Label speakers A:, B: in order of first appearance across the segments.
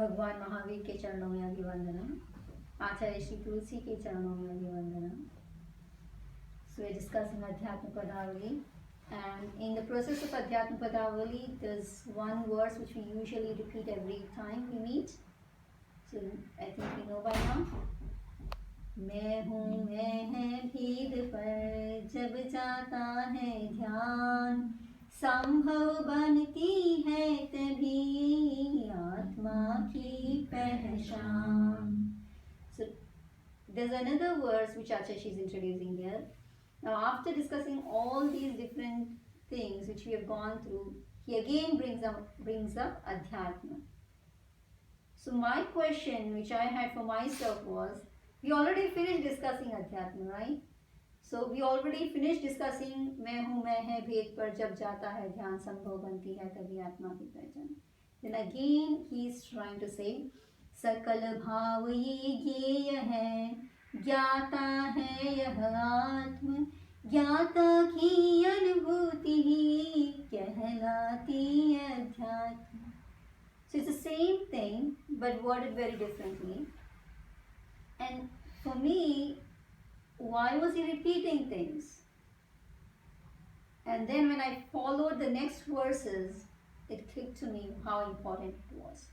A: भगवान महावीर के चरणों में अभिवंदनम। आचार्य श्री तुलसी के चरणों में अभिवंदनम। So we're discussing Adhyatma Padavali, and in the process of Adhyatma Padavali, there's one verse which we usually repeat every time we meet. So I think you know by now. मैं हूँ मैं है भेद पर जब जाता है ध्यान, संभव बनती है तभी आत्मा की पहचान. So there's another verse which Acharya is introducing here. Now after discussing all these different things which we have gone through, he again brings up Adhyatma. So my question which I had for myself was, we already finished discussing Adhyatma, right? So we already finished discussing मैं हूँ मैं है भेद पर जब जाता है ध्यान, संभव बनती है तभी आत्मा की पहचान. Then again he is trying to say, सकल भाव ये ज्ञेय है, ज्ञाता है यह आत्म, ज्ञाता की अनुभूति ही कहलाती अध्यात्म. So it's the same thing but worded very differently. And for me, why was he repeating things? And then when I followed the next verses, it clicked to me how important it was.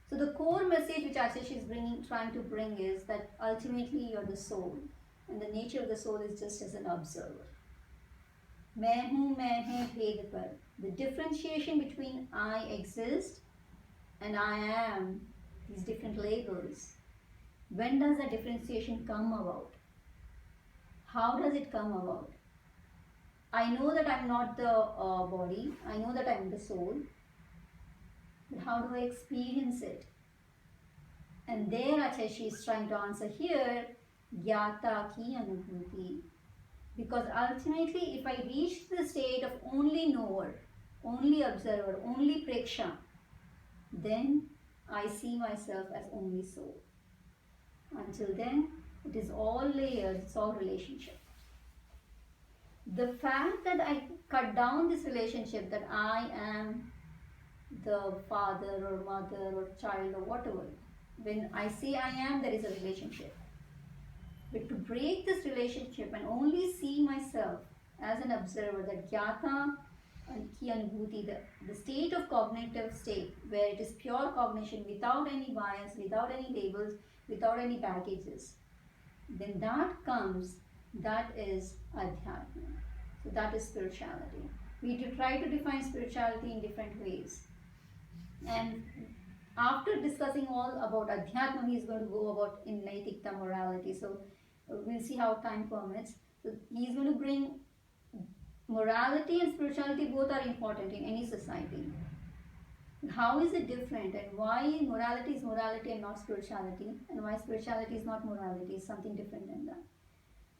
A: So the core message which Acharya is trying to bring is that ultimately you're the soul, and the nature of the soul is just as an observer. मैं हूँ मैं है भेद पर. The differentiation between I exist and I am, these different labels. When does the differentiation come about? How does it come about? I know that I'm not the body, I know that I'm the soul, but how do I experience it? And there Acharya is trying to answer here, Gyata ki anubhuti. Because ultimately, if I reach the state of only knower, only observer, only preksha, then I see myself as only soul. Until then, it is all layers, it's all relationship. The fact that I cut down this relationship, that I am the father or mother or child or whatever, when I say I am, there is a relationship. But to break this relationship and only see myself as an observer, that Gyata ki anubhuti, the state of cognitive state where it is pure cognition without any bias, without any labels, without any baggages, then that is adhyatma. So that is spirituality. We try to define spirituality in different ways. And after discussing all about adhyatma, he is going to go about in naitikta, morality. So we'll see how time permits. So he is going to bring morality and spirituality, both are important in any society. How is it different, and why morality is morality and not spirituality, and why spirituality is not morality, is something different than that.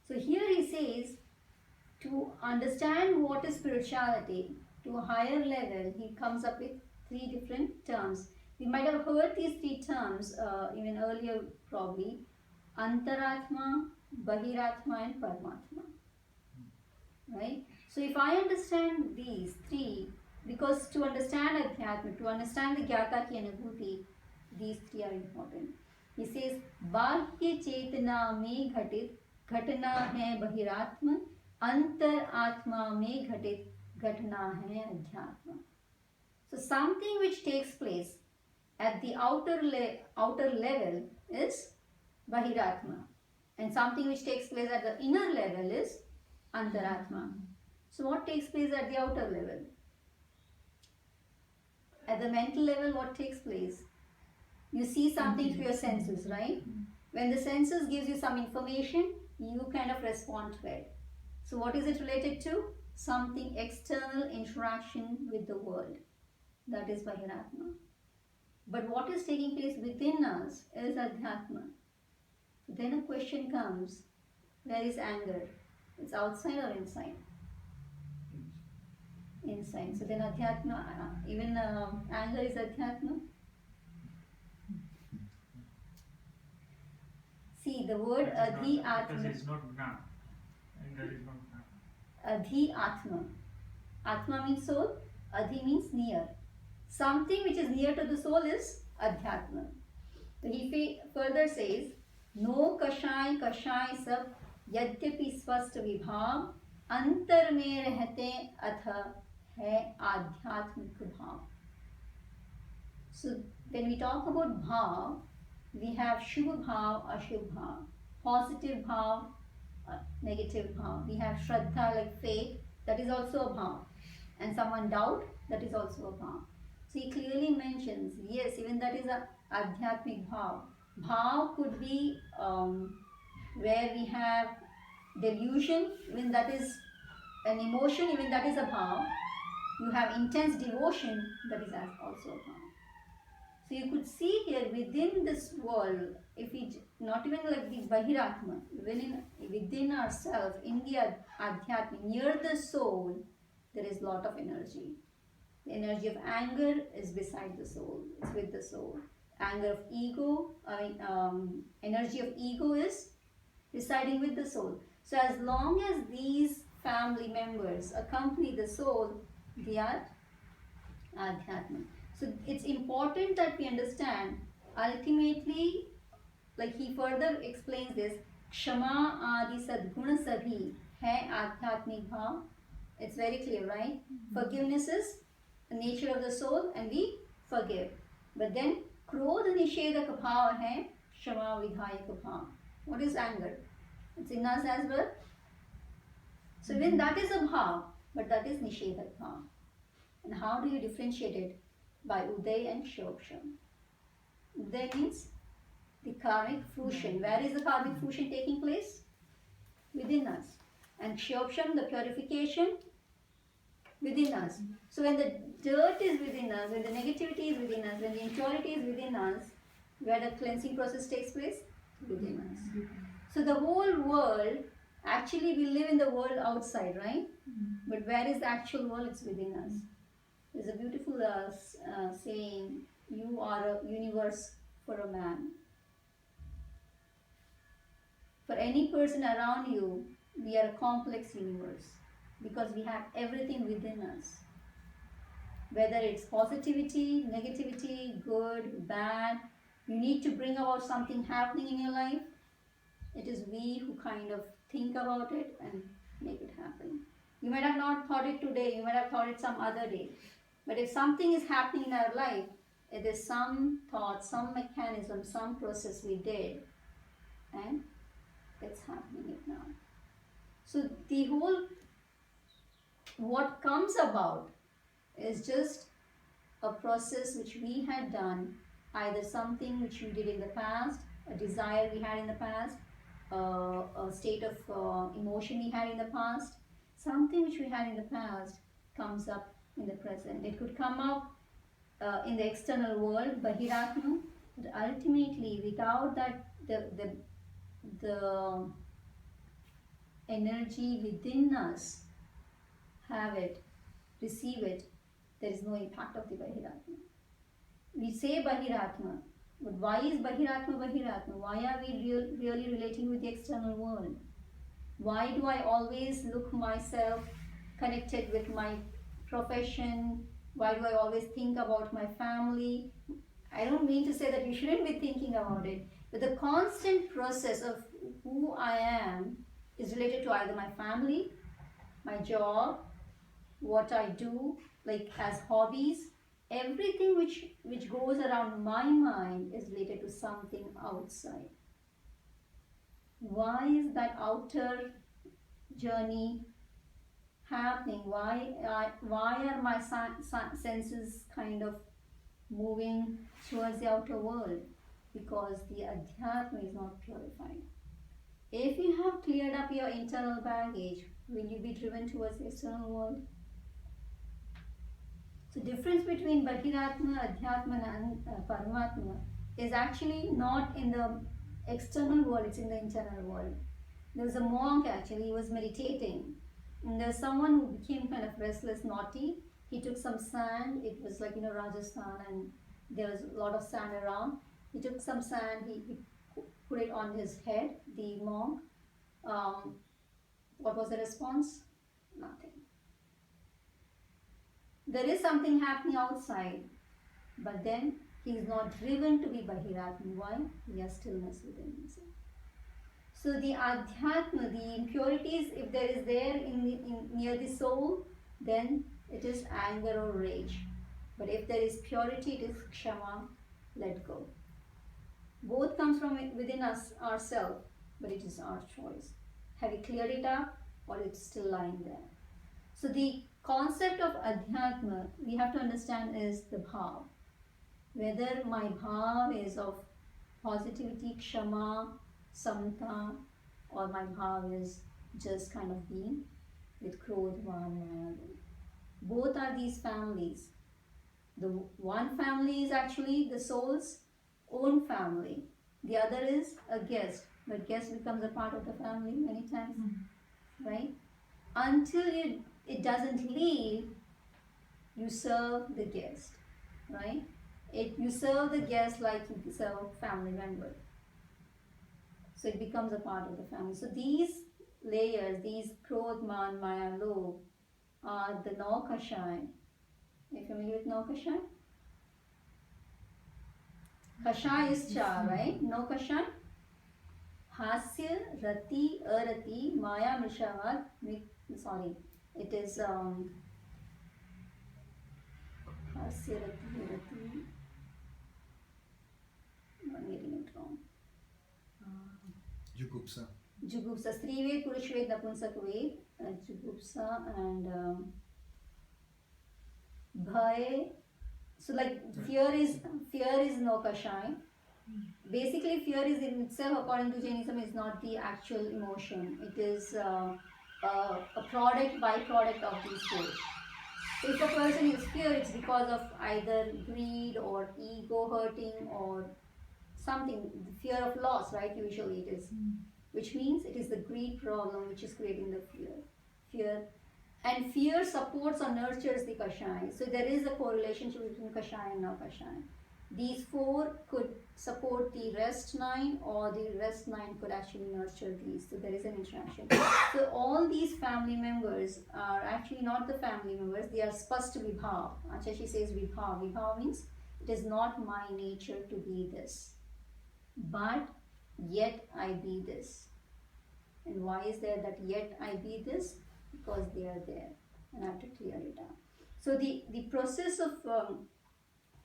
A: So here he says, to understand what is spirituality to a higher level, he comes up with three different terms. We might have heard these three terms even earlier, probably: Antaratma, Bahiratma, and Paramatma. Right? So if I understand these three, because to understand Adhyatma, to understand the Gyata ki Anubhuti, these three are important. He says, Bahya Chetana mein ghatit घटना है बहिरात्म, अंतर आत्मा में घटित घटना है अध्यात्म. So something which takes place at the outer level is bahiratma, and something which takes place at the inner level is antaratma. So what takes place at the outer level? At the mental level, what takes place? You see something through your senses, right? When the senses gives you some information, you kind of respond to it. So what is it related to? Something external interaction with the world. That is Bahiratma. But what is taking place within us is Adhyatma. Then a question comes, where is anger? It's outside or inside? Inside. So then Adhyatma, even anger is Adhyatma. See, the word Adhi Atma.
B: Because it's not Gna. Anger is not Gna.
A: Adhi Atma. Atma means soul, Adhi means near. Something which is near to the soul is Adhyatma. So he further says, No kashay kashay sab yadyapi swast vibhav antar mein रहते अथ है आध्यात्मिक भाव. So when we talk about bhav, we have Shubha bhav, Ashubha bhav, positive bhav, negative bhav. We have Shraddha, like faith, that is also a bhav. And someone doubt, that is also a bhav. So he clearly mentions, yes, even that is a adhyatmic bhav. Bhav could be where we have delusion, even that is an emotion, even that is a bhav. You have intense devotion, that is also a bhav. So you could see here within this world, if we not even like the Bahiratma, within ourselves, in the Adhyatma, near the soul, there is lot of energy. The energy of anger is beside the soul, it's with the soul. Anger of ego, energy of ego is residing with the soul. So as long as these family members accompany the soul, they are Adhyatma. So it's important that we understand, ultimately, like he further explains this, Kshama Adi Sadguna Sabhi hai Adhyatmik Bhav. It's very clear, right? Forgiveness is the nature of the soul and we forgive. But then Krodha Nishedaka Bhav hai Kshama Vidhayaka Bhav. What is anger? It's in us as well. So even that is a bhav, but that is Nishedak Bhav. And how do you differentiate it? By Uday and Shobsham. Uday means the karmic fruition. Where is the karmic fruition taking place? Within us. And Shobsham, the purification, within us. So when the dirt is within us, when the negativity is within us, when the impurity is within us, where the cleansing process takes place? Within us. So the whole world, actually we live in the world outside, right? But where is the actual world? It's within us. There's a beautiful saying, you are a universe for a man. For any person around you, we are a complex universe because we have everything within us. Whether it's positivity, negativity, good, bad, you need to bring about something happening in your life. It is we who kind of think about it and make it happen. You might have not thought it today, you might have thought it some other day. But if something is happening in our life, it is some thought, some mechanism, some process we did, and it's happening it now. So the whole, what comes about is just a process which we had done, either something which we did in the past, a desire we had in the past, a state of emotion we had in the past, something which we had in the past comes up in the present. It could come up in the external world, Bahiratma, but ultimately without that, the energy within us have it, receive it, there is no impact of the Bahiratma. We say Bahiratma, but why is Bahiratma Bahiratma? Why are we really relating with the external world? Why do I always look myself connected with my profession? Why do I always think about my family? I don't mean to say that you shouldn't be thinking about it, but the constant process of who I am is related to either my family, my job, what I do, like as hobbies. Everything which goes around my mind is related to something outside. Why is that outer journey happening? Why are my senses kind of moving towards the outer world? Because the adhyatma is not purified. If you have cleared up your internal baggage, will you be driven towards the external world? So difference between Bahiratma, Adhyatma and Paramatma is actually not in the external world, it's in the internal world. There was a monk actually, he was meditating. And there's someone who became kind of restless, naughty. He took some sand, it was like, Rajasthan, and there was a lot of sand around. He took some sand, he put it on his head, the monk. What was the response? Nothing. There is something happening outside, but then he is not driven to be Bahiratma. Why? He has stillness within himself. So the Adhyatma, the impurities, if there is there near the soul, then it is anger or rage. But if there is purity, it is Kshama, let go. Both comes from within us, ourselves, but it is our choice. Have we cleared it up, or it's still lying there? So the concept of Adhyatma, we have to understand is the bhav. Whether my bhav is of positivity, Kshama, Samta, or my bhav is just kind of being with Krodh, Maan, Maya. Both are these families. The one family is actually the soul's own family. The other is a guest, but guest becomes a part of the family many times, right? Until it doesn't leave, you serve the guest, right? You serve the guest like you serve a family member. So it becomes a part of the family. So these layers, these Krodh, Maan, Maya, Lobh, are the Nau Kashai. Are you familiar with Nau Kashai? Kashai is Cha, right? Nau Kashai. Hasya, Rati, Arati, Maya, Mishavat. Sorry, it is Hasya, Rati. I'm getting it wrong.
C: Jugupsa.
A: Jugupsa, Strived, Purushved, Napunsakved, Jugupsa and Bhay. So like fear is no kashai. Basically fear is in itself, according to Jainism, is not the actual emotion. It is a byproduct of these four. So if a person is fear, it's because of either greed or ego hurting or something, fear of loss, right? Usually it is, which means it is the greed problem which is creating the fear. And fear supports or nurtures the kashai. So there is a correlation between kashai and no kashai. These four could support the rest 9, or the rest 9 could actually nurture these. So there is an interaction. So all these family members are actually not the family members, they are supposed to be bhav. Achashi says vibhav. Vibhav means it is not my nature to be this, but yet I be this. And why is there that yet I be this? because they are there and I have to clear it up. So the process of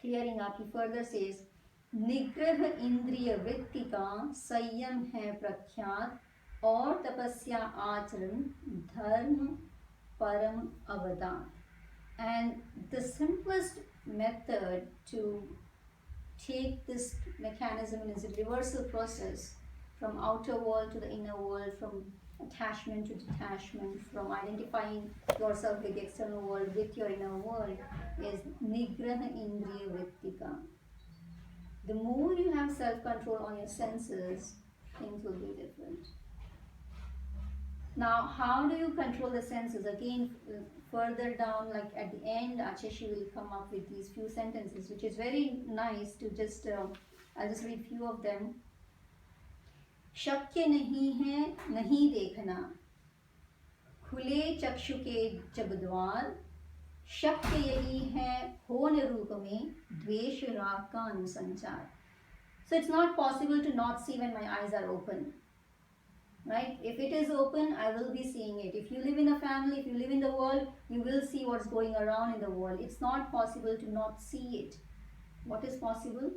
A: clearing up, he further says, निग्रह इंद्रिय वृत्ति का संयम है प्रख्यात और तपस्या आचरण धर्म परम अवदान. And the simplest method to take this mechanism in its reversal process from outer world to the inner world, from attachment to detachment, from identifying yourself with the external world with your inner world, is nigraha indriya vrittika. The more you have self-control on your senses, things will be different. Now, how do you control the senses? Again, further down, like at the end, Acheshi will come up with these few sentences, which is very nice to just, I'll just read few of them. शक्य नहीं है नहीं देखना, खुले चक्षु के जब द्वार, शक्य यही है होन रूप में द्वेष राग का अनुसंचार. So it's not possible to not see when my eyes are open. Right? If it is open, I will be seeing it. If you live in a family, if you live in the world, you will see what's going around in the world. It's not possible to not see it. What is possible?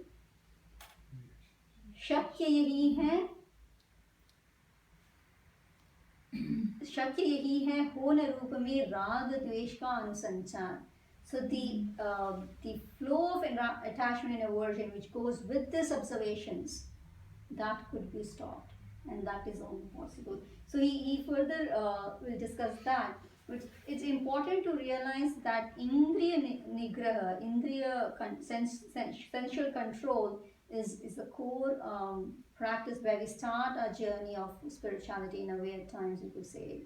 A: शक्य यही है, शक्य यही है होन रूप में राग द्वेष का अनुसंचार. So the flow of attachment and aversion which goes with these observations, that could be stopped, and that is only possible. So he further will discuss that. But it's important to realize that indriya nigraha, indriya sensual control is the core practice where we start our journey of spirituality in a way at times you could say.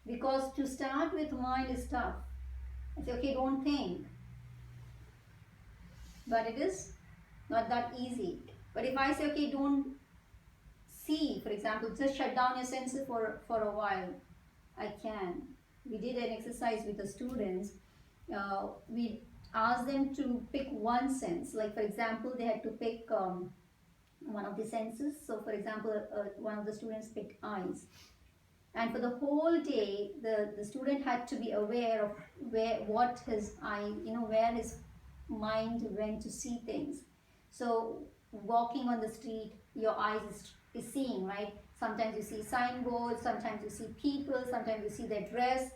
A: Because to start with mind is tough. I say, okay, don't think. But it is not that easy. But if I say, okay, don't see, for example, just shut down your senses for a while, I can. We did an exercise with the students. We asked them to pick one sense. Like, for example, they had to pick one of the senses. So, for example, one of the students picked eyes. And for the whole day, the student had to be aware of what his eye, where his mind went to see things. So, walking on the street, your eyes is seeing, right? Sometimes you see signboards, sometimes you see people, sometimes you see their dress.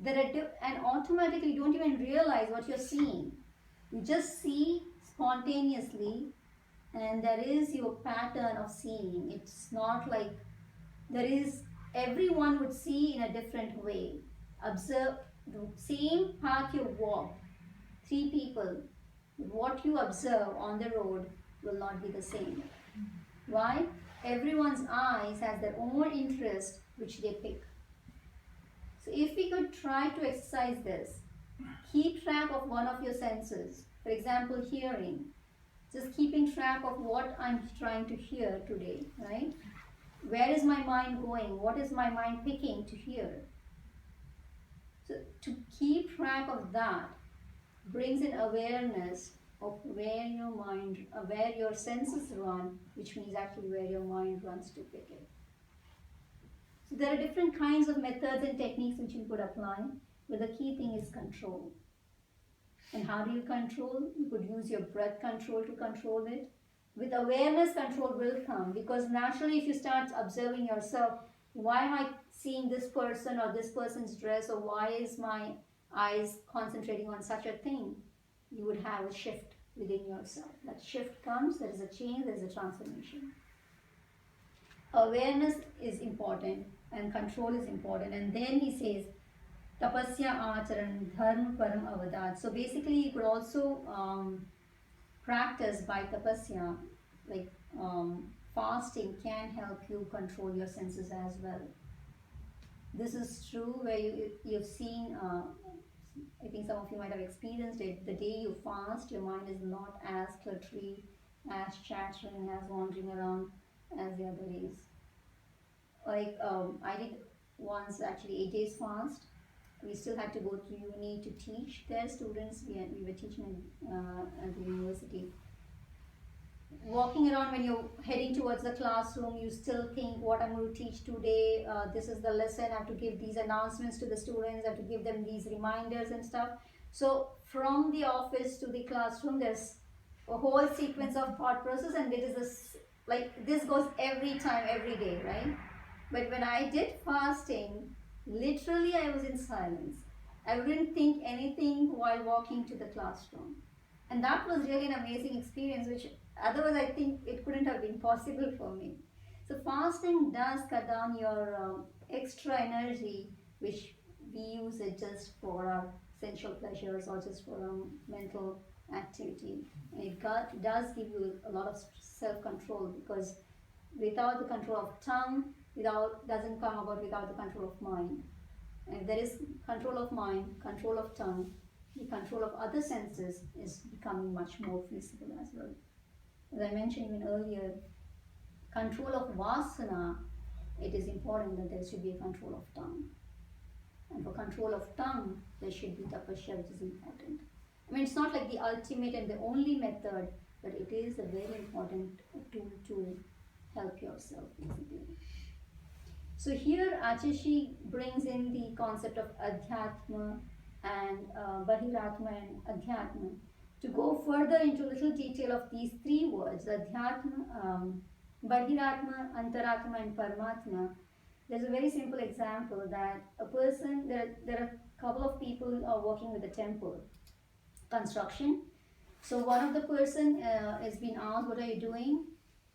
A: And automatically you don't even realize what you're seeing. You just see spontaneously, and there is your pattern of seeing. It's not like everyone would see in a different way. Observe the same path you walk. 3 people, what you observe on the road will not be the same. Why? Everyone's eyes has their own interest which they pick. So if we could try to exercise this, keep track of one of your senses. For example, hearing. Just keeping track of what I'm trying to hear today, right? Where is my mind going? What is my mind picking to hear? So to keep track of that brings in awareness of where your senses run, which means actually where your mind runs to pick it. So there are different kinds of methods and techniques which you could apply, but the key thing is control. And how do you control? You could use your breath control to control it. With awareness, control will come, because naturally if you start observing yourself, why am I seeing this person or this person's dress, or why is my eyes concentrating on such a thing? You would have a shift within yourself. That shift comes, there is a change, there is a transformation. Awareness is important and control is important. And then he says, tapasya acharan dharma param avadat. So basically you could also practice by tapasya, like fasting can help you control your senses as well. This is true where you've seen, I think some of you might have experienced it, the day you fast, your mind is not as cluttery, as chattering, as wandering around as the other days. Like I did once actually 8 days fast. We still had to go to uni to teach their students. We were teaching at the university. walking around when you're heading towards the classroom, you still think what I'm going to teach today. This is the lesson. I have to give these announcements to the students. I have to give them these reminders and stuff. So from the office to the classroom, there's a whole sequence of thought process, and it is this like this goes every time, every day, right? But when I did fasting, literally I was in silence. I wouldn't think anything while walking to the classroom. And that was really an amazing experience, which otherwise I think it couldn't have been possible for me. So fasting does cut down your extra energy, which we use it just for our sensual pleasures or just for our mental activity. And it does give you a lot of self-control, because without the control of tongue, without doesn't come about without the control of mind. And if there is control of mind, control of tongue, the control of other senses is becoming much more feasible as well. As I mentioned even earlier, control of vasana, it is important that there should be a control of tongue. And for control of tongue, there should be tapasya, which is important. I mean, it's not like the ultimate and the only method, but it is a very important tool to help yourself, basically. So here Achashi brings in the concept of Adhyatma and Bahiratma and Adhyatma. To go further into little detail of these three words, Adhyatma, Bahiratma, Antaratma and Paramatma, there's a very simple example that a person, there are a couple of people working with the temple construction. So one of the person is being asked, what are you doing?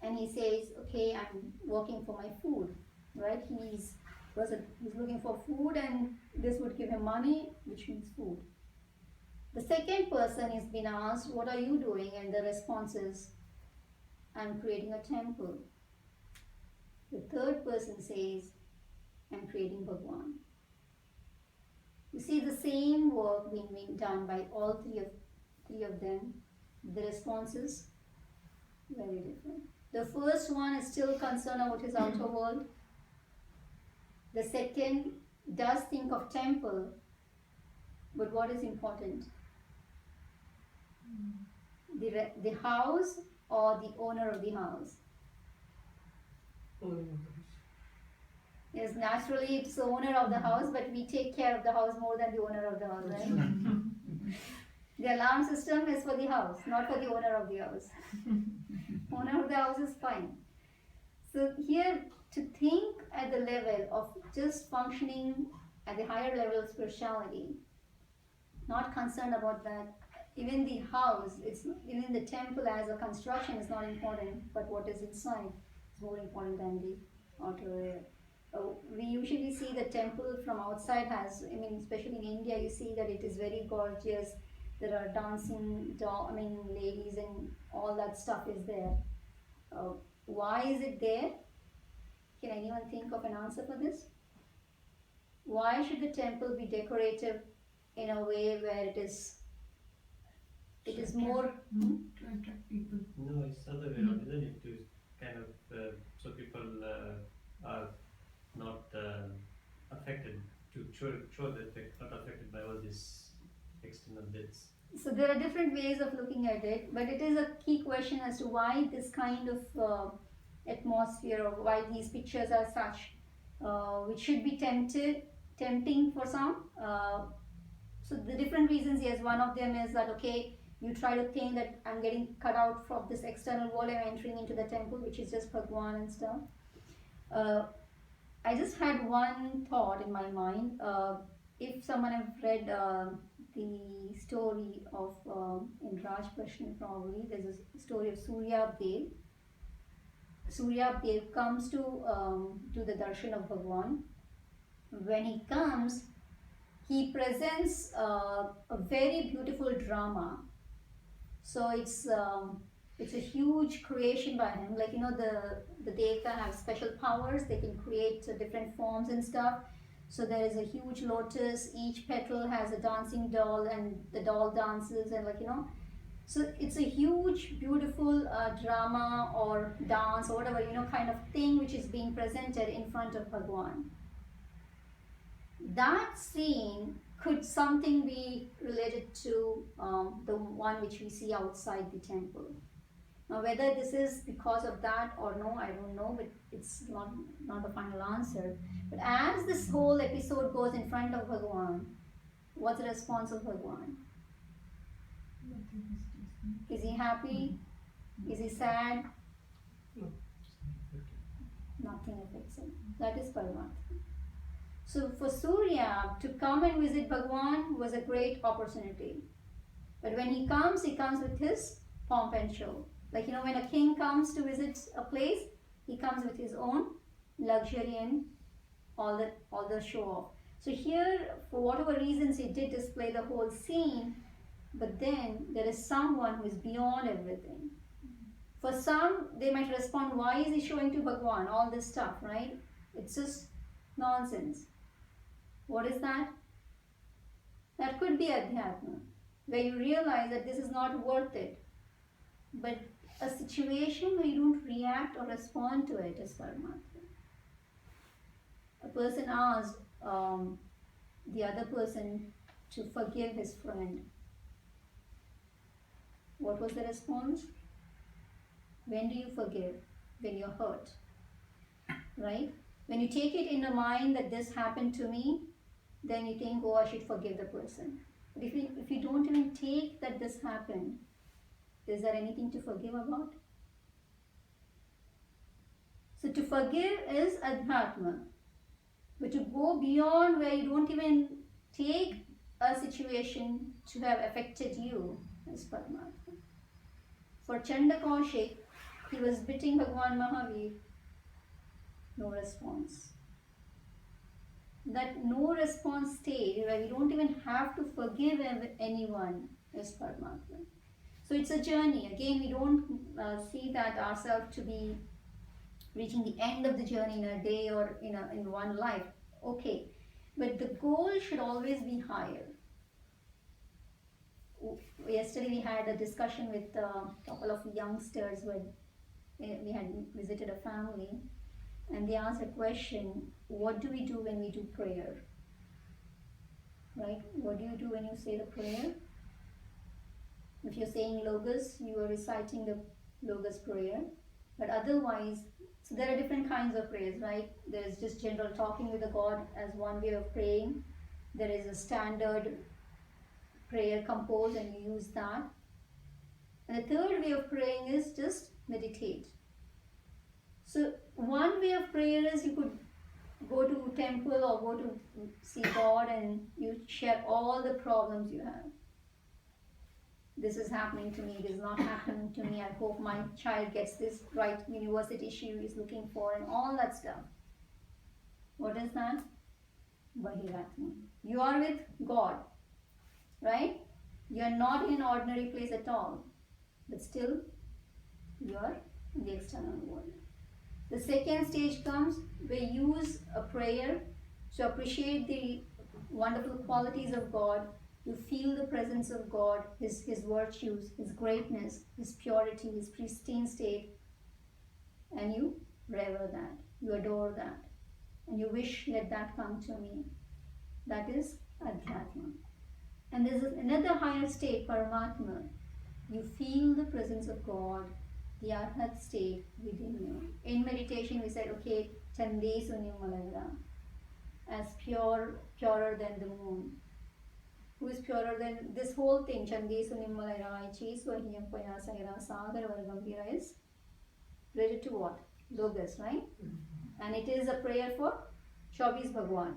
A: And he says, okay, I'm working for my food, right? He's looking for food, and this would give him money, which means food. The second person is being asked, what are you doing? And the response is, I'm creating a temple. The third person says, I'm creating Bhagwan. You see the same work being done by all three of them. The response is very different. The first one is still concerned about his outer world. The second does think of temple, but what is important? The house or the owner of the house? Yes, naturally it's the owner of the house, but we take care of the house more than the owner of the house, right? The alarm system is for the house, not for the owner of the house. Owner of the house is fine. So here, to think at the level of just functioning at the higher level of spirituality, not concerned about that. Even the house, even the temple as a construction is not important, but what is inside is more important than the outer air. We usually see the temple from outside has, I mean, especially in India, you see that it is very gorgeous. There are dancing, ladies and all that stuff is there. Why is it there? Can anyone think of an answer for this? Why should the temple be decorative in a way where it is more
C: to attract people?
D: No, it's other way around, isn't it? To kind of so people are not affected, to show that they're not affected by all these external bits.
A: So there are different ways of looking at it, but it is a key question as to why this kind of atmosphere, or why these pictures are such, which should be tempting for some. So the different reasons, yes, one of them is that, okay, you try to think that I'm getting cut out from this external world, I'm entering into the temple, which is just Bhagwan and stuff. I just had one thought in my mind. If someone have read the story of, in Raj Prashna probably, there's a story of Surya Dev. Surya Dev comes to do the darshan of Bhagwan. When he comes, he presents a very beautiful drama. So it's a huge creation by him. Like, the Devta have special powers. They can create different forms and stuff. So there is a huge lotus. Each petal has a dancing doll, and the doll dances, and So it's a huge, beautiful drama or dance or whatever, kind of thing which is being presented in front of Bhagwan. That scene, could something be related to the one which we see outside the temple? Now, whether this is because of that or no, I don't know, but it's not the final answer. But as this whole episode goes in front of Bhagwan, what's the response of Bhagwan? Is he happy? Is he sad? Nothing affects him. That is Paramatma. So for Surya to come and visit Bhagwan was a great opportunity. But when he comes with his pomp and show. Like, when a king comes to visit a place, he comes with his own luxury and all the show off. So here, for whatever reasons, he did display the whole scene, but then there is someone who is beyond everything. For some, they might respond, why is he showing to Bhagwan all this stuff, right? It's just nonsense. What is that? That could be Adhyatma, where you realize that this is not worth it. But a situation where you don't react or respond to it is Paramatma. A person asked the other person to forgive his friend. What was the response? When do you forgive? When you're hurt, right? When you take it in the mind that this happened to me, then you think, oh, I should forgive the person. But if you don't even take that this happened, is there anything to forgive about? So to forgive is Adhyatma. But to go beyond where you don't even take a situation to have affected you is Paramatma. For Chanda Kaushik, he was beating Bhagwan Mahavir. No response. That no response state where we don't even have to forgive anyone is Paramatma. So it's a journey. Again, we don't see that ourselves to be reaching the end of the journey in a day or in one life. Okay, but the goal should always be higher. Yesterday we had a discussion with a couple of youngsters when we had visited a family, and they asked a question, what do we do when we do prayer? Right? What do you do when you say the prayer? If you're saying Logos, you are reciting the Logos prayer. But otherwise, so there are different kinds of prayers, right? There is just general talking with the God as one way of praying. There is a standard prayer composed and you use that. And the third way of praying is just meditate. So one way of prayer is you could go to temple or go to see God and you share all the problems you have. This is happening to me, this is not happening to me, I hope my child gets this right university she is looking for and all that stuff. What is that? Bahiratma. You are with God, right? You are not in an ordinary place at all, but still you are in the external world. The second stage comes where you use a prayer to appreciate the wonderful qualities of God. You feel the presence of God, His virtues, His greatness, His purity, His pristine state, and you rever that, you adore that, and you wish, let that come to me. That is Adhyatma. And there is another higher state, Paramatma. You feel the presence of God, the Arhat state within you. In meditation we said, okay, Chande Sunyam Malagra, as purer than the moon. Who is purer than this whole thing? Chande Sunyam Malagra, Ichi Swahiyam Paya Saira Sagar Vargambira is related to what? Logos, right? And it is a prayer for Chaubis Bhagwan.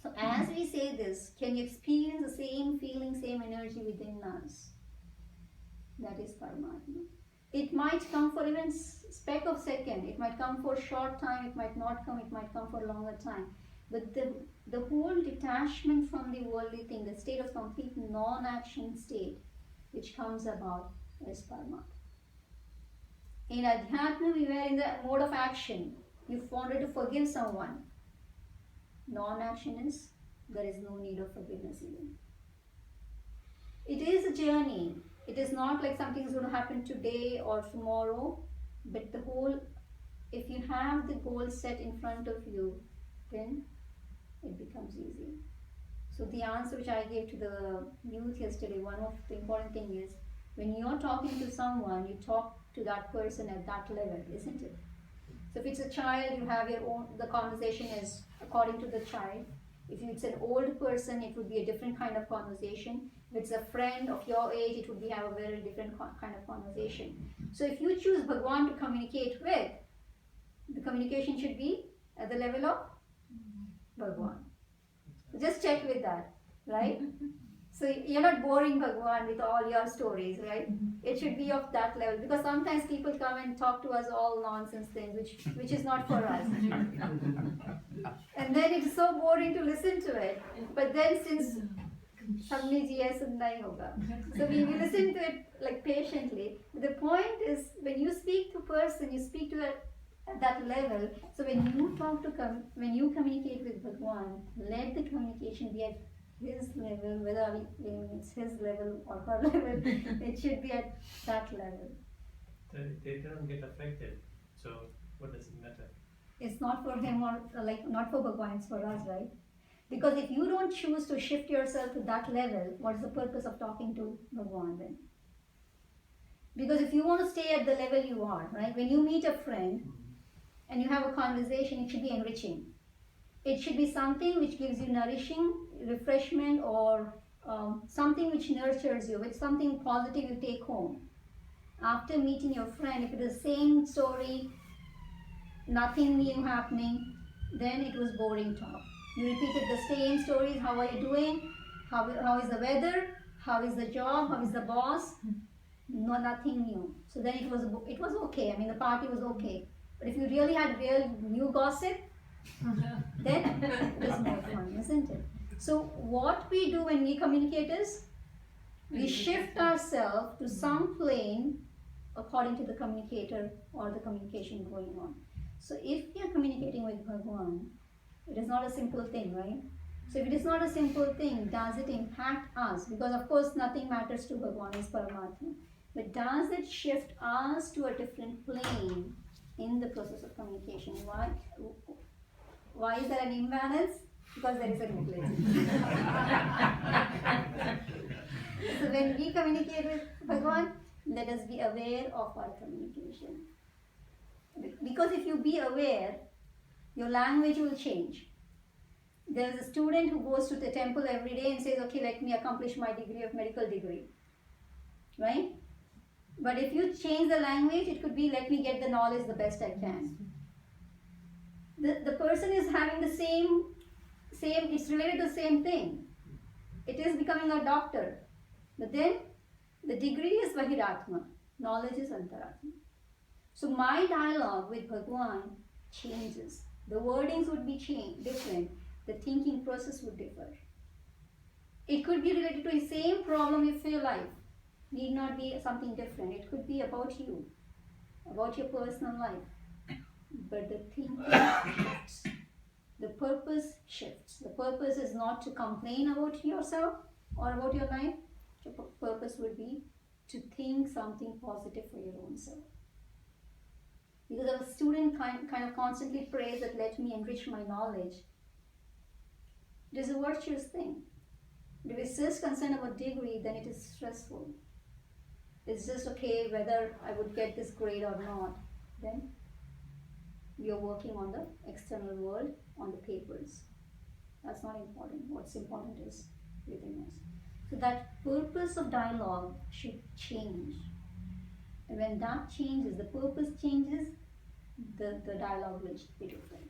A: So as we say this, can you experience the same feeling, same energy within us? That is Paramatma. It might come for even speck of second, it might come for short time, it might not come, it might come for longer time. But the whole detachment from the worldly thing, the state of complete non-action state, which comes about is Paramatma. In Adhyatma, we were in the mode of action. You wanted to forgive someone. Non-action is, there is no need of forgiveness even. It is a journey. It is not like something is going to happen today or tomorrow, but the whole, if you have the goal set in front of you, then it becomes easy. So the answer which I gave to the youth yesterday, one of the important thing is, When you're talking to someone, you talk to that person at that level, isn't it? So if it's a child, you have your own, the conversation is according to the child. If it's an old person, it would be a different kind of conversation. If it's a friend of your age, it would be have a very different kind of conversation. So if you choose Bhagwan to communicate with, the communication should be at the level of Bhagwan. So just check with that, right? So you're not boring Bhagwan with all your stories, right? It should be of that level, because sometimes people come and talk to us all nonsense things, which is not for us. And then it's so boring to listen to it. But then since Samaniji nahi hoga, so we listen to it like patiently. The point is, when you speak to a person, you speak to at that level. So when you talk to when you communicate with Bhagwan, let the communication be at his level, whether it's his level or her level, it should be at that level.
D: They don't get affected, so what does it matter?
A: It's not for him or like not for Bhagwan, it's for us, right? Because if you don't choose to shift yourself to that level, what's the purpose of talking to Bhagwan then? Because if you want to stay at the level you are, right? When you meet a friend and you have a conversation, it should be enriching. It should be something which gives you nourishing, refreshment, or something which nurtures you, with something positive you take home. After meeting your friend, if it is the same story, nothing new happening, then it was boring talk. You repeated the same stories. How are you doing? How is the weather? How is the job? How is the boss? No, nothing new. So then it was okay. I mean, the party was okay. But if you really had real new gossip, then it is more fun, isn't it? So what we do when we communicate is we shift ourselves to some plane according to the communicator or the communication going on. So if we are communicating with Bhagwan, it is not a simple thing, right? So if it is not a simple thing, does it impact us? Because of course nothing matters to Bhagwan, is Paramatma. But does it shift us to a different plane in the process of communication? Why is there an imbalance? Because there is a duality. So when we communicate with Bhagwan, let us be aware of our communication. Because if you be aware, your language will change. There is a student who goes to the temple every day and says, okay, let me accomplish my degree of medical degree. Right? But if you change the language, it could be, let me get the knowledge the best I can. The person is having the same, it's related to the same thing. It is becoming a doctor. But then, the degree is Vahiratma, knowledge is Antaratma. So my dialogue with Bhagwan changes. The wordings would be different. The thinking process would differ. It could be related to the same problem of your life. Need not be something different. It could be about you, about your personal life. But the thinking shifts. The purpose shifts. The purpose is not to complain about yourself or about your life. The purpose would be to think something positive for your own self. Because if a student kind of constantly prays that let me enrich my knowledge, it is a virtuous thing. But if it's just concerned about degree, then it is stressful. It's just okay whether I would get this grade or not. Then you're working on the external world, on the papers. That's not important. What's important is within us. So that purpose of dialogue should change. And when that changes, the purpose changes, the dialogue will be different.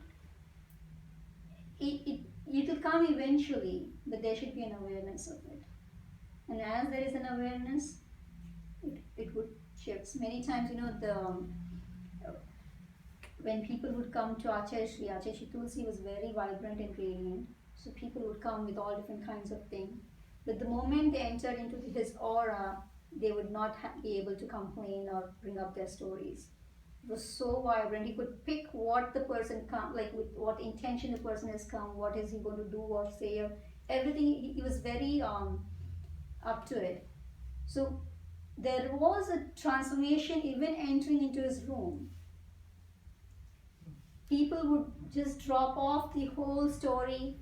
A: It will come eventually, but there should be an awareness of it. And as there is an awareness, it would shift. Many times, when people would come to Acharya Shri Tulsi was very vibrant and radiant. So people would come with all different kinds of things. But the moment they entered into his aura, they would not be able to complain or bring up their stories. It was so vibrant. He could pick what the person come, like with what intention the person has come, what is he going to do or say, everything. He was very up to it. So there was a transformation even entering into his room. People would just drop off the whole story,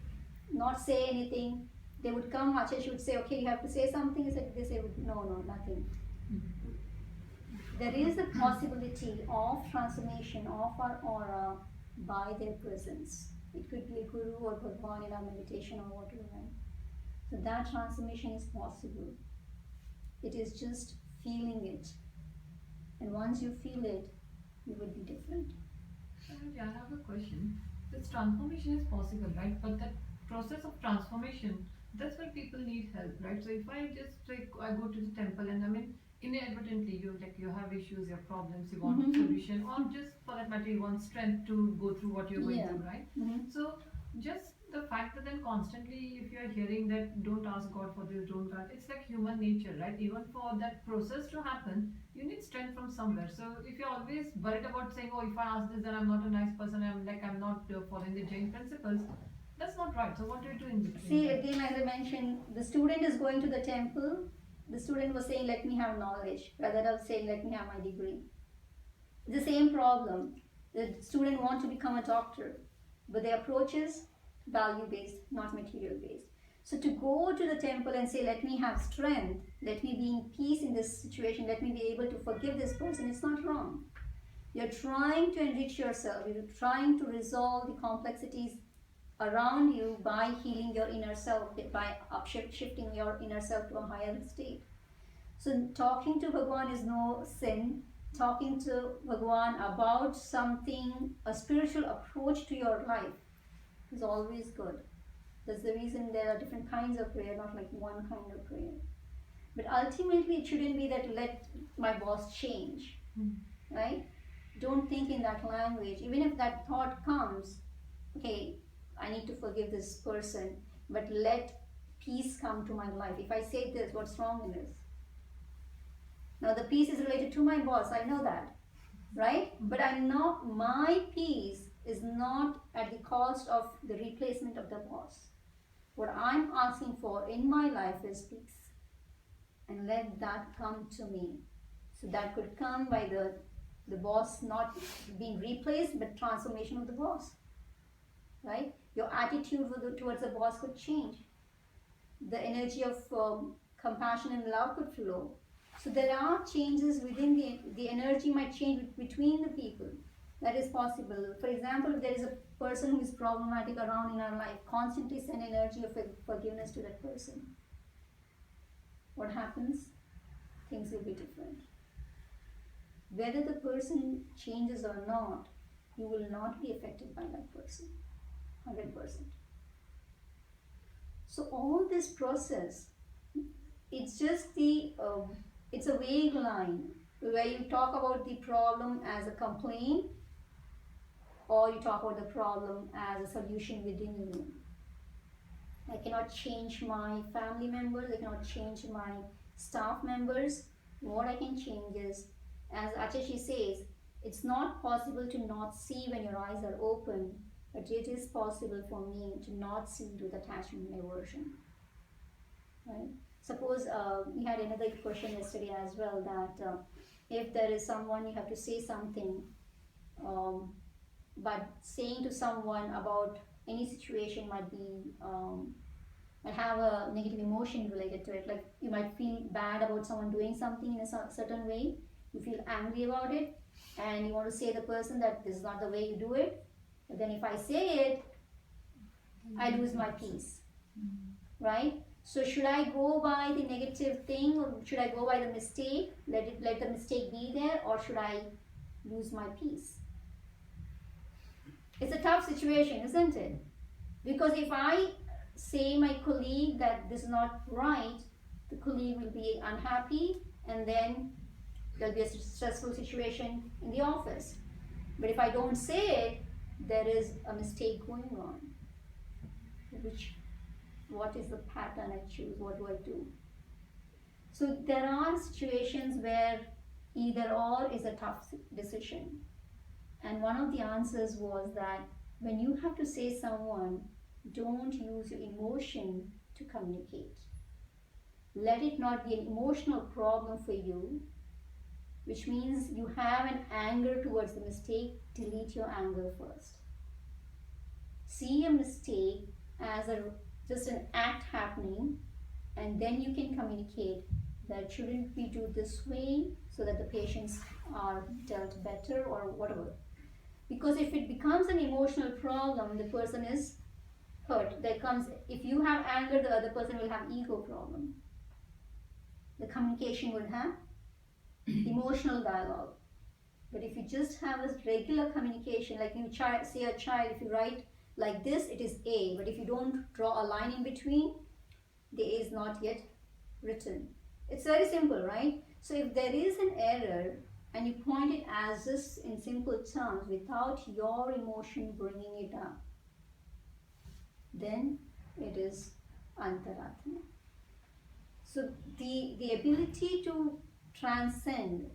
A: not say anything. They would come, Acharya would say, okay, you have to say something. He said, they say, no, nothing. There is a possibility of transformation of our aura by their presence. It could be a guru or Bhagwan in our meditation or whatever. So that transformation is possible. It is just feeling it. And once you feel it, you will be different.
C: Samaniji, I have a question. This transformation is possible, right? But that process of transformation, that's where people need help, right? So if I just like I go to the temple and I mean inadvertently you have issues, you have problems, you want solution, or just for that matter you want strength to go through what you're going through, right? So just the fact that then constantly if you're hearing that don't ask God for this, don't that, it's like human nature, right? Even for that process to happen, you need strength from somewhere. So if you're always worried about saying, oh, if I ask this, then I'm not a nice person, I'm not following the Jain principles, that's not right. So what do you do in between?
A: See, again, as I mentioned, the student is going to the temple. The student was saying, let me have knowledge, rather than saying, let me have my degree. The same problem. The student wants to become a doctor, but the approach is value-based, not material-based. So to go to the temple and say, let me have strength, let me be in peace in this situation, let me be able to forgive this person, it's not wrong. You're trying to enrich yourself, you're trying to resolve the complexities around you by healing your inner self, by shifting your inner self to a higher state. So talking to Bhagwan is no sin. Talking to Bhagwan about something, a spiritual approach to your life is always good. That's the reason there are different kinds of prayer, not like one kind of prayer. But ultimately it shouldn't be that let my boss change, right? Don't think in that language. Even if that thought comes, okay, I need to forgive this person, but let peace come to my life. If I say this, what's wrong in this? Now the peace is related to my boss, I know that, right? But my peace is not at the cost of the replacement of the boss. What I'm asking for in my life is peace. And let that come to me. So that could come by the boss not being replaced, but transformation of the boss, right? Your attitude towards the boss could change. The energy of compassion and love could flow. So there are changes within the energy might change between the people. That is possible. For example, if there is a person who is problematic around in our life, constantly send energy of forgiveness to that person. What happens? Things will be different. Whether the person changes or not, you will not be affected by that person. 100%. So all this process, it's just it's a vague line where you talk about the problem as a complaint or you talk about the problem as a solution within you. I cannot change my family members, I cannot change my staff members. What I can change is, as Achashi says, it's not possible to not see when your eyes are open, but it is possible for me to not see with attachment and aversion. Right? Suppose we had another question yesterday as well, that if there is someone, you have to say something, but saying to someone about any situation might be might have a negative emotion related to it. Like you might feel bad about someone doing something in a certain way, you feel angry about it, and you want to say to the person that this is not the way you do it. But then if I say it, I lose my peace, right? So should I go by the negative thing, or should I go by the mistake, let the mistake be there, or should I lose my peace? It's a tough situation, isn't it? Because if I say my colleague that this is not right, the colleague will be unhappy, and then there'll be a stressful situation in the office. But if I don't say it, there is a mistake going on. What is the pattern I choose? What do I do? So there are situations where either or is a tough decision. And one of the answers was that when you have to say someone, don't use your emotion to communicate. Let it not be an emotional problem for you, which means you have an anger towards the mistake. Delete your anger first. See a mistake as just an act happening, and then you can communicate that shouldn't we do this way so that the patients are dealt better or whatever. Because if it becomes an emotional problem, the person is hurt. There comes, if you have anger, the other person will have ego problem. The communication would have emotional dialogue. But if you just have a regular communication, like you say a child, if you write like this, it is A. But if you don't draw a line in between, the A is not yet written. It's very simple, right? So if there is an error and you point it as this in simple terms without your emotion bringing it up, then it is antaratma. So the ability to transcend,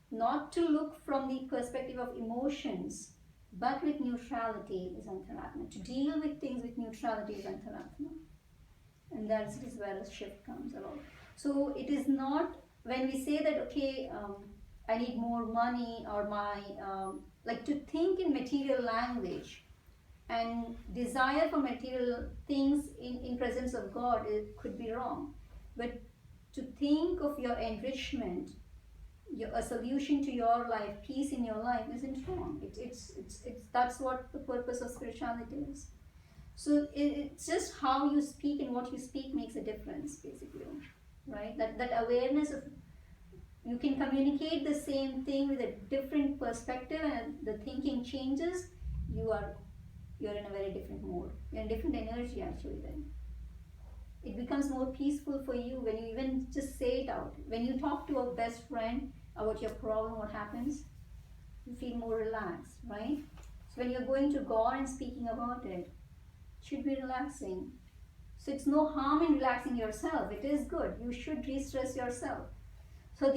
A: not to look from the perspective of emotions, but with neutrality is antaratma. To deal with things with neutrality is antaratma. And that is where a shift comes about. So it is not, when we say that, okay, I need more money, or my, like to think in material language and desire for material things in presence of God, it could be wrong. But to think of your enrichment, a solution to your life, peace in your life, isn't wrong. It's that's what the purpose of spirituality is. So it's just how you speak and what you speak makes a difference, basically, right? That awareness of, you can communicate the same thing with a different perspective, and the thinking changes. You're in a very different mode. You're in a different energy, actually. Then it becomes more peaceful for you when you even just say it out. When you talk to a best friend about your problem, what happens? You feel more relaxed, right? So when you're going to God and speaking about it, should be relaxing. So it's no harm in relaxing yourself. It is good. You should de-stress yourself. So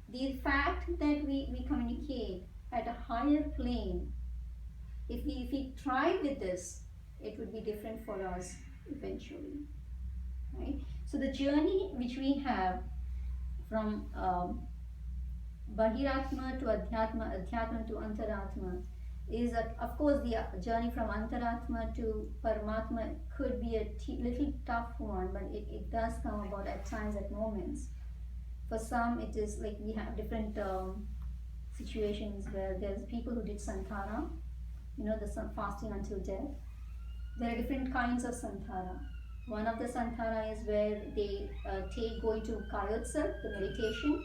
A: the fact that we communicate at a higher plane, if we try with this, it would be different for us eventually, right? So the journey which we have from Bahiratma to Adhyatma, Adhyatma to Antaratma, is of course the journey from Antaratma to Paramatma could be a little tough one, but it does come about at times, at moments. For some, it is like we have different situations where there's people who did Santara, the fasting until death. There are different kinds of Santara. One of the Santara is where they go into Karyotsav, the meditation.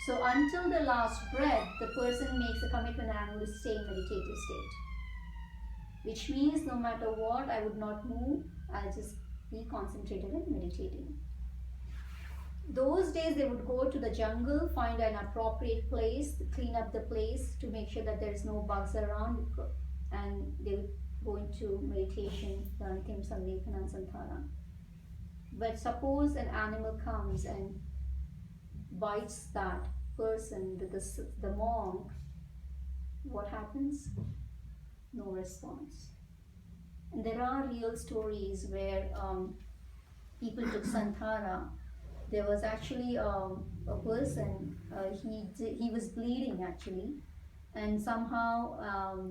A: So until the last breath, the person makes a commitment, I'm going to stay in meditative state. Which means no matter what, I would not move, I'll just be concentrated and meditating. Those days they would go to the jungle, find an appropriate place, clean up the place to make sure that there is no bugs around, and they would go into meditation, the Antim Samvekana and Santara. But suppose an animal comes and bites that person, the monk, what happens? No response. And there are real stories where people took Santara. There was actually a person, he was bleeding actually, and somehow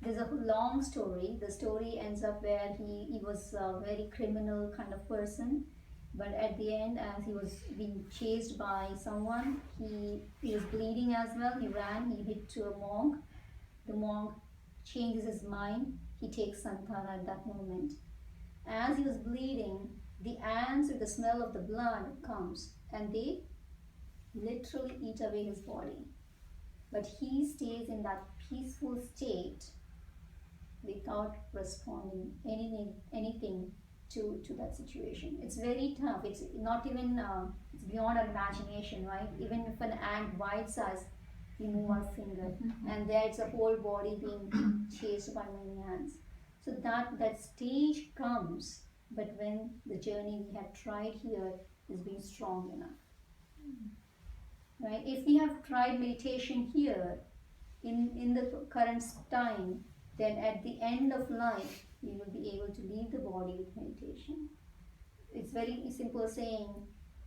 A: there's a long story. The story ends up where he was a very criminal kind of person, but at the end, as he was being chased by someone, he was bleeding as well. He ran, he hit to a monk. The monk changes his mind. He takes Santara at that moment. As he was bleeding, the ants with the smell of the blood comes and they literally eat away his body. But he stays in that peaceful state without responding anything to that situation. It's very tough. It's not even, it's beyond our imagination, right? Even if an ant bites us, we move our finger, and there it's a whole body being chased by many ants. So that stage comes, but when the journey we have tried here is being strong enough. Right? If we have tried meditation here, in the current time, then at the end of life, we will be able to leave the body with meditation. It's very simple saying,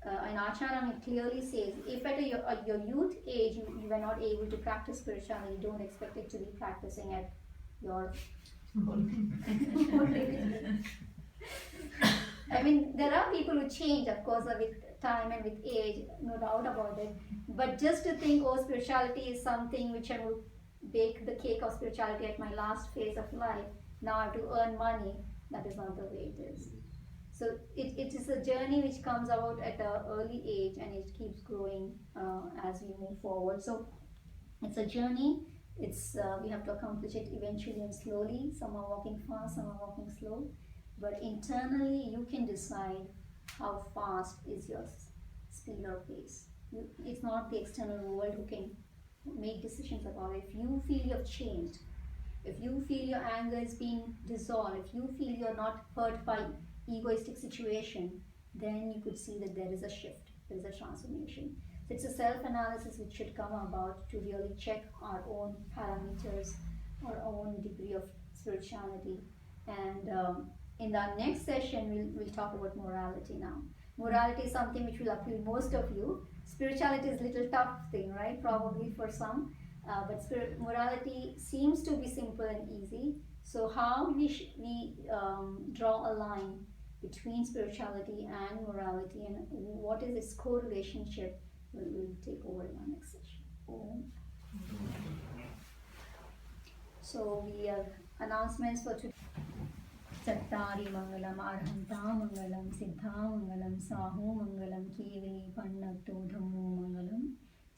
A: in Acharam it clearly says, if at your youth age you were not able to practice spirituality, don't expect it to be practicing at your old age. I mean, there are people who change, of course, with time and with age, no doubt about it. But just to think, oh, spirituality is something which I will bake the cake of spirituality at my last phase of life. Now I have to earn money. That is not the way it is. So it is a journey which comes about at an early age and it keeps growing as we move forward. So it's a journey. It's we have to accomplish it eventually and slowly. Some are walking fast, some are walking slow. But internally, you can decide how fast is your speed or pace. It's not the external world who can make decisions about it. If you feel you have changed, if you feel your anger is being dissolved, if you feel you're not hurt by egoistic situation, then you could see that there is a shift, there is a transformation. So it's a self-analysis which should come about to really check our own parameters, our own degree of spirituality. And in our next session, we'll talk about morality now. Morality is something which will appeal most of you. Spirituality is a little tough thing, right? Probably for some. But morality seems to be simple and easy. So how we draw a line between spirituality and morality, and what is its co-relationship, we'll take over in our next session. So we have announcements for today. चत्तारि मंगलम अर्हंता मंगलम सिद्धा मंगलम साहू मंगलम केवली पन्नतो धम्मो मंगलम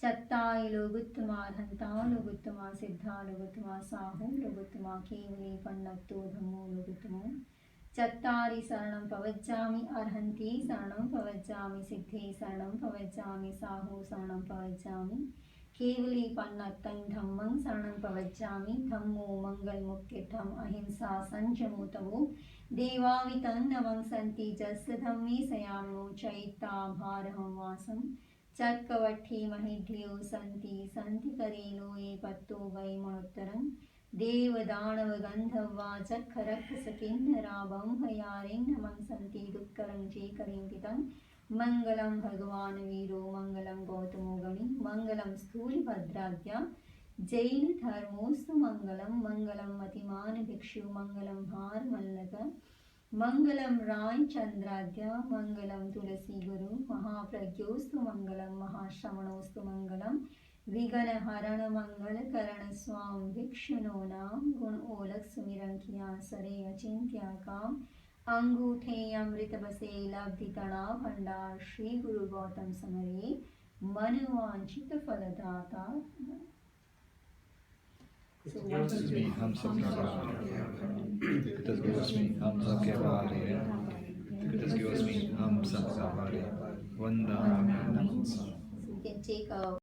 A: चत्तारि लोगुत्तमा अर्हंता लोगुत्तमा सिद्धा लोगुत्तमा साहू लोगुत्तमा केवली पन्नतो धम्मो लोगुत्तमो चत्तारि शरणं पवज्जामि अर्हन्ति शरणं पवज्जामि सिद्धे शरणं पवज्जामि साहू शरणं पवज्जामि केवली पन्नतं धम्मं शरणं पवज्जामि धम्मो मंगलमुक्तिर्थम् अहिंसा संयमोतवो देवावितं नवं सन्ति जस्य धम्मे सयामो चैता भारहं वासं चक्रवठी महिध्यो सन्ति सन्ति करेलो ये पत्तो वै मणोत्तरं देवदानव गन्धर्वा चक्ररक्षसकिन्नराभं हयारिं नमं सन्ति दुःखरं चेकरिं मंगलम भगवान वीरो मंगलम गौतमो गणि मंगलम स्थूलभद्राद्या जैन धर्मोस्तु मंगलम मंगलम मतिमान भिक्षु मंगलम भार मल्लक मंगलम राय चंद्राद्या मंगलम तुलसी गुरु महाप्रज्ञोस्तु मंगलम महाश्रवणोस्तु मंगलम विघ्न हरण मंगल करण स्वाम भिक्षुनो नाम गुण ओलक सुमिरंकिया सरे अचिंत्या काम अंगूठे अमृत बसे लब्धि तणा भंडार श्री गुरु गौतम समरे मनवांछित फलदाता
E: हम सबके बारे वंदा
A: You can take a